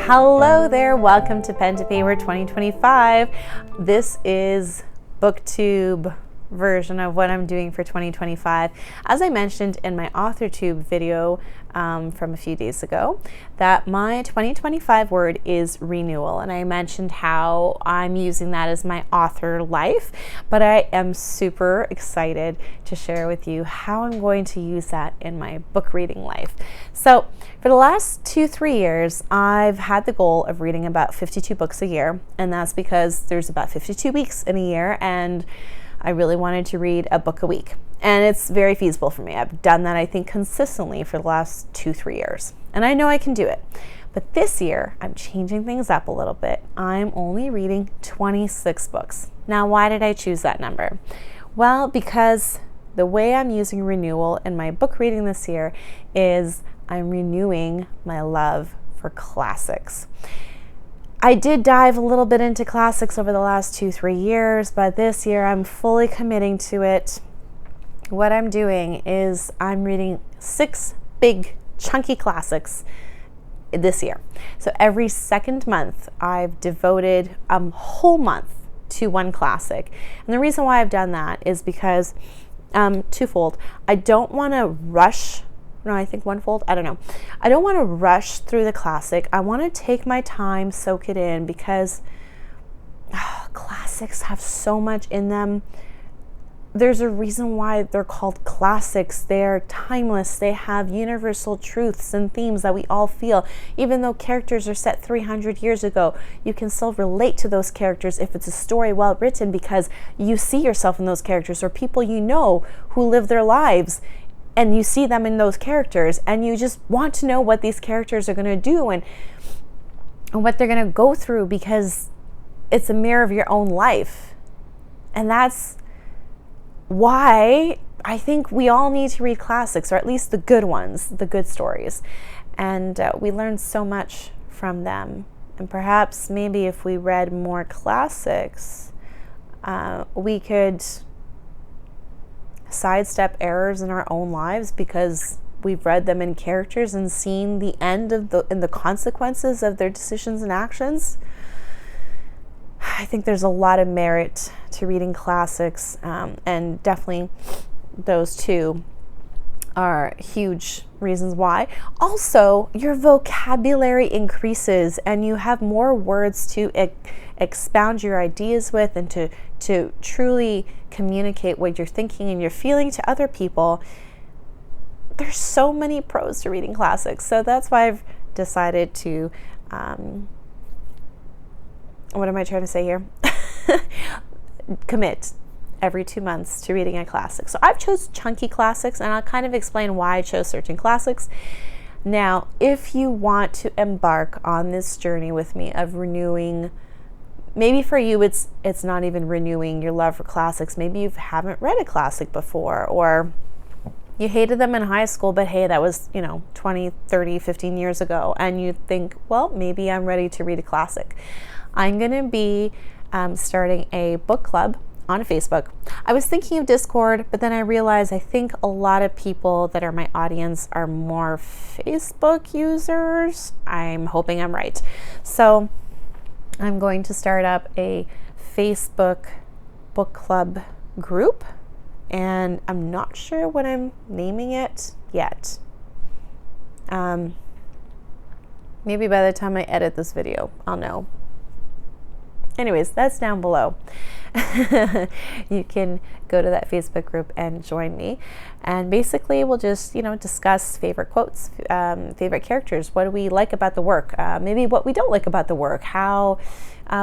Hello there, welcome to Pen to Paper 2025. This is BookTube version of what I'm doing for 2025. As I mentioned in my AuthorTube video from a few days ago, that my 2025 word is renewal, and I mentioned how I'm using that as my author life, but I am super excited to share with you how I'm going to use that in my book reading life. So for the last 2-3 years, I've had the goal of reading about 52 books a year, and that's because there's about 52 weeks in a year, and I really wanted to read a book a week. And it's very feasible for me. I've done that, I think, consistently for the last 2-3 years. And I know I can do it. But this year, I'm changing things up a little bit. I'm only reading 26 books. Now, why did I choose that number? Well, because the way I'm using renewal in my book reading this year is I'm renewing my love for classics. I did dive a little bit into classics over the last 2-3 years, but this year I'm fully committing to it. What I'm doing is I'm reading 6 big chunky classics this year. So every second month I've devoted a whole month to one classic. And the reason why I've done that is because twofold. I don't want to rush. No, I think onefold. I don't know. I don't want to rush through the classic. I want to take my time, soak it in, because classics have so much in them. There's a reason why they're called classics. They're timeless. They have universal truths and themes that we all feel. Even though characters are set 300 years ago, you can still relate to those characters if it's a story well written, because you see yourself in those characters, or people you know who live their lives and you see them in those characters, and you just want to know what these characters are going to do and what they're going to go through, because it's a mirror of your own life. And that's why I think we all need to read classics, or at least the good ones, the good stories. And we learn so much from them. And perhaps maybe if we read more classics, we could sidestep errors in our own lives, because we've read them in characters and seen the end of the consequences of their decisions and actions. I think there's a lot of merit to reading classics, and definitely those two are huge reasons why. Also, your vocabulary increases and you have more words to expound your ideas with, and to truly communicate what you're thinking and you're feeling to other people. There's so many pros to reading classics. So that's why I've decided to, what am I trying to say here? Commit every 2 months to reading a classic. So I've chose chunky classics, and I'll kind of explain why I chose certain classics. Now, if you want to embark on this journey with me of renewing, maybe for you it's not even renewing your love for classics. Maybe you haven't read a classic before, or you hated them in high school, but hey, that was 20, 30, 15 years ago, and you think, well, maybe I'm ready to read a classic. I'm going to be starting a book club on Facebook. I was thinking of Discord, but then I realized I think a lot of people that are my audience are more Facebook users. I'm hoping I'm right. So I'm going to start up a Facebook book club group, and I'm not sure what I'm naming it yet. Maybe by the time I edit this video, I'll know. Anyways, that's down below. You can go to that Facebook group and join me. And basically we'll just, discuss favorite quotes, favorite characters, what do we like about the work, maybe what we don't like about the work, how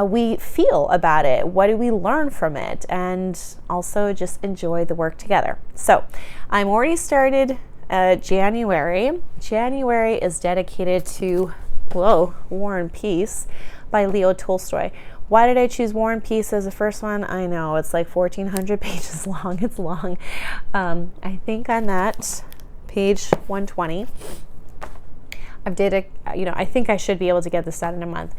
we feel about it, what do we learn from it, and also just enjoy the work together. So I'm already started January. January is dedicated to, War and Peace by Tolstoy. Why did I choose War and Peace as the first one? I know, it's like 1,400 pages long. It's long. I think I'm at page 120. I think I should be able to get this done in a month.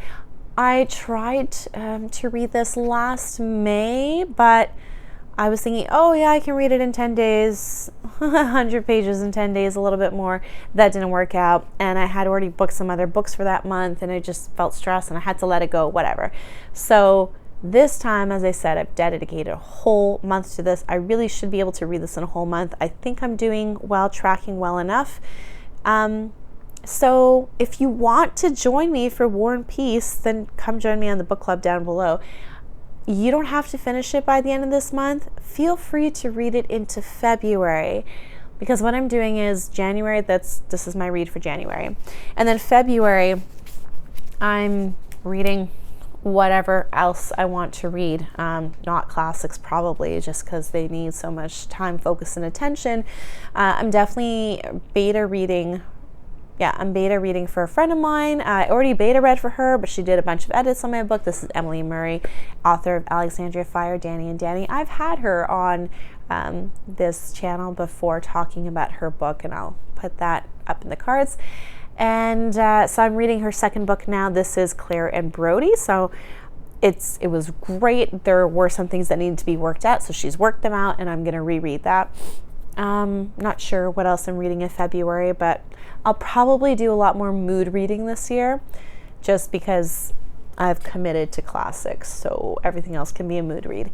I tried to read this last May, but I was thinking, oh yeah, I can read it in 10 days, 100 pages in 10 days, a little bit more. That didn't work out. And I had already booked some other books for that month, and I just felt stressed and I had to let it go, whatever. So this time, as I said, I've dedicated a whole month to this. I really should be able to read this in a whole month. I think I'm doing well, tracking well enough. So if you want to join me for War and Peace, then come join me on the book club down below. You don't have to finish it by the end of this month. Feel free to read it into February, because what I'm doing is January, this is my read for January. And then February, I'm reading whatever else I want to read. Not classics probably, just because they need so much time, focus, and attention. I'm definitely beta reading. Yeah, I'm beta reading for a friend of mine. I already beta read for her, but she did a bunch of edits on my book. This is Emily Murray, author of Alexandria Fire, Danny and Danny. I've had her on this channel before talking about her book, and I'll put that up in the cards. And so I'm reading her second book now. This is Claire and Brody. So it was great. There were some things that needed to be worked out, so she's worked them out, and I'm going to reread that. Not sure what else I'm reading in February, but I'll probably do a lot more mood reading this year, just because I've committed to classics, so everything else can be a mood read.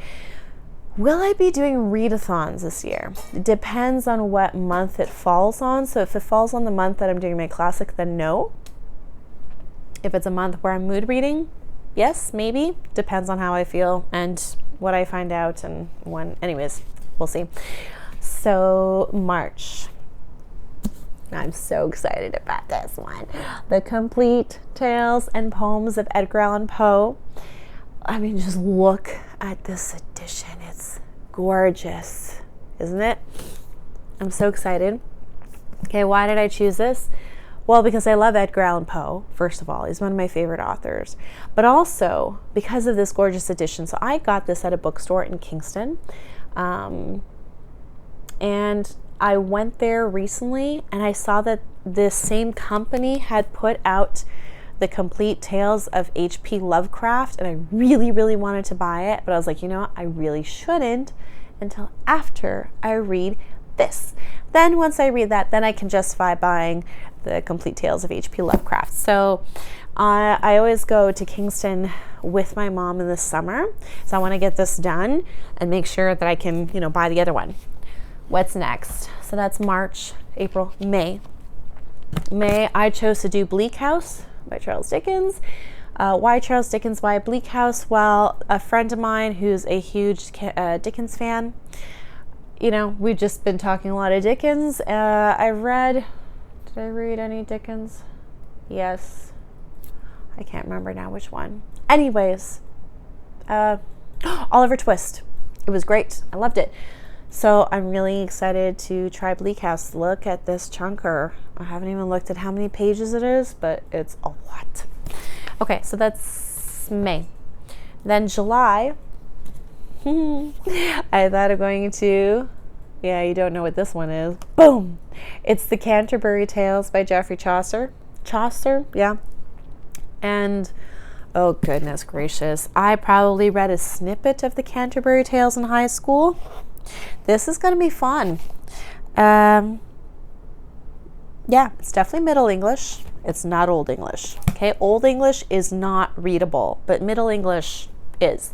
Will I be doing readathons this year? It depends on what month it falls on. So if it falls on the month that I'm doing my classic, then no. If it's a month where I'm mood reading, yes, maybe. Depends on how I feel and what I find out and when. Anyways, we'll see. So March. I'm so excited about this one. The Complete Tales and Poems of Edgar Allan Poe. I mean, just look at this edition. It's gorgeous, isn't it? I'm so excited. Okay, why did I choose this? Well, because I love Edgar Allan Poe, first of all. He's one of my favorite authors. But also because of this gorgeous edition. So I got this at a bookstore in Kingston. And I went there recently, and I saw that this same company had put out The Complete Tales of H.P. Lovecraft, and I really, really wanted to buy it, but I was like, you know what? I really shouldn't until after I read this. Then once I read that, then I can justify buying The Complete Tales of H.P. Lovecraft. So I always go to Kingston with my mom in the summer, so I want to get this done and make sure that I can, buy the other one. What's next? So that's March, April, May. May, I chose to do Bleak House by Charles Dickens. Why Charles Dickens? Why Bleak House? Well, a friend of mine who's a huge Dickens fan, we've just been talking a lot of Dickens. Did I read any Dickens? Yes. I can't remember now which one. Anyways, Oliver Twist. It was great. I loved it. So I'm really excited to try Bleak House. Look at this chunker. I haven't even looked at how many pages it is, but it's a lot. Okay, so that's May. Then July, I thought of going to, you don't know what this one is. Boom! It's the Canterbury Tales by Geoffrey Chaucer. Chaucer, yeah. And oh goodness gracious, I probably read a snippet of the Canterbury Tales in high school. This is going to be fun. It's definitely Middle English. It's not Old English. Okay, Old English is not readable, but Middle English is.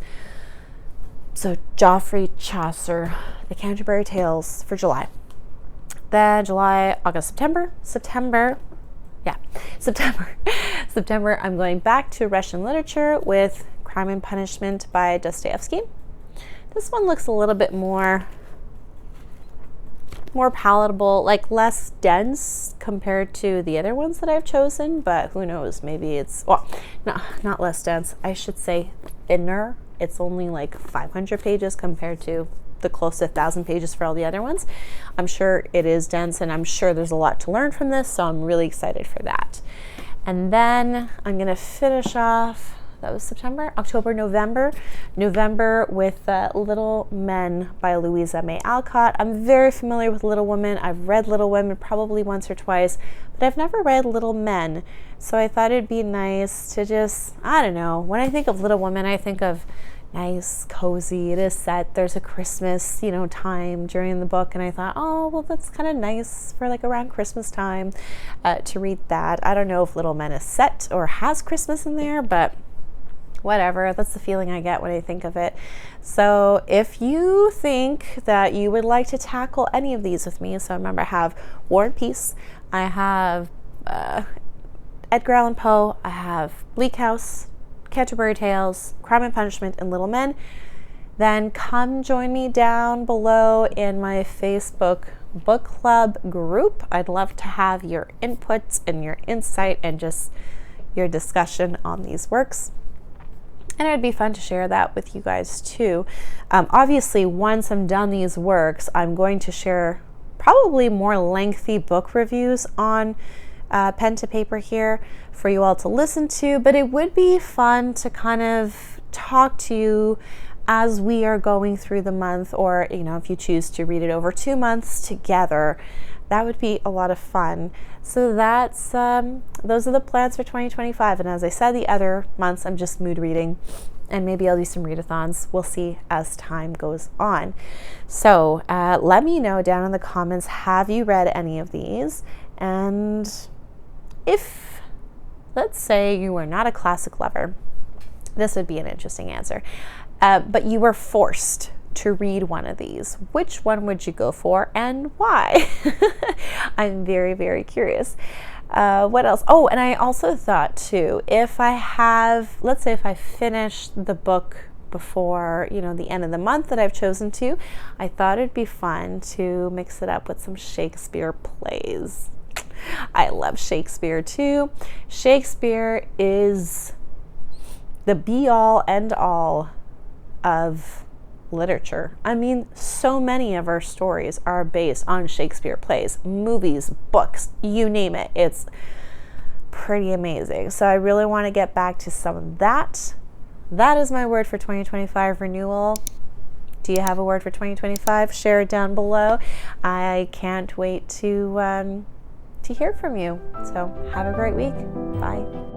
So Geoffrey Chaucer, the Canterbury Tales for July. Then July, August, September, I'm going back to Russian literature with Crime and Punishment by Dostoevsky. This one looks a little bit more palatable, like less dense compared to the other ones that I've chosen, but who knows, maybe it's, not less dense, I should say thinner. It's only like 500 pages compared to the close to 1,000 pages for all the other ones. I'm sure it is dense, and I'm sure there's a lot to learn from this, so I'm really excited for that. And then I'm gonna finish off, that was September, October, November with Little Men by Louisa May Alcott. I'm very familiar with Little Women. I've read Little Women probably once or twice, but I've never read Little Men. So I thought it'd be nice to just, I don't know, when I think of Little Women, I think of, nice, cozy. It is set. There's a Christmas, time during the book, and I thought, oh, well, that's kind of nice for like around Christmas time to read that. I don't know if Little Men is set or has Christmas in there, but whatever. That's the feeling I get when I think of it. So if you think that you would like to tackle any of these with me, so remember, I have War and Peace, I have Edgar Allan Poe, I have Bleak House, Canterbury Tales, Crime and Punishment, and Little Men, then come join me down below in my Facebook book club group. I'd love to have your inputs and your insight and just your discussion on these works. And it would be fun to share that with you guys too. Obviously, once I'm done these works, I'm going to share probably more lengthy book reviews on pen to paper here for you all to listen to, but it would be fun to kind of talk to you as we are going through the month, or if you choose to read it over 2 months together, that would be a lot of fun. So that's those are the plans for 2025. And as I said, the other months I'm just mood reading, and maybe I'll do some readathons. We'll see as time goes on. So let me know down in the comments, have you read any of these? And if, let's say, you were not a classic lover, this would be an interesting answer, but you were forced to read one of these, which one would you go for and why? I'm very, very curious. What else? Oh, and I also thought too, if I have, let's say if I finish the book before, the end of the month that I've chosen to, I thought it'd be fun to mix it up with some Shakespeare plays. I love Shakespeare too. Shakespeare is the be-all, end-all of literature. I mean, so many of our stories are based on Shakespeare plays, movies, books, you name it. It's pretty amazing. So I really want to get back to some of that. That is my word for 2025, renewal. Do you have a word for 2025? Share it down below. I can't wait to hear from you. So have a great week. Bye.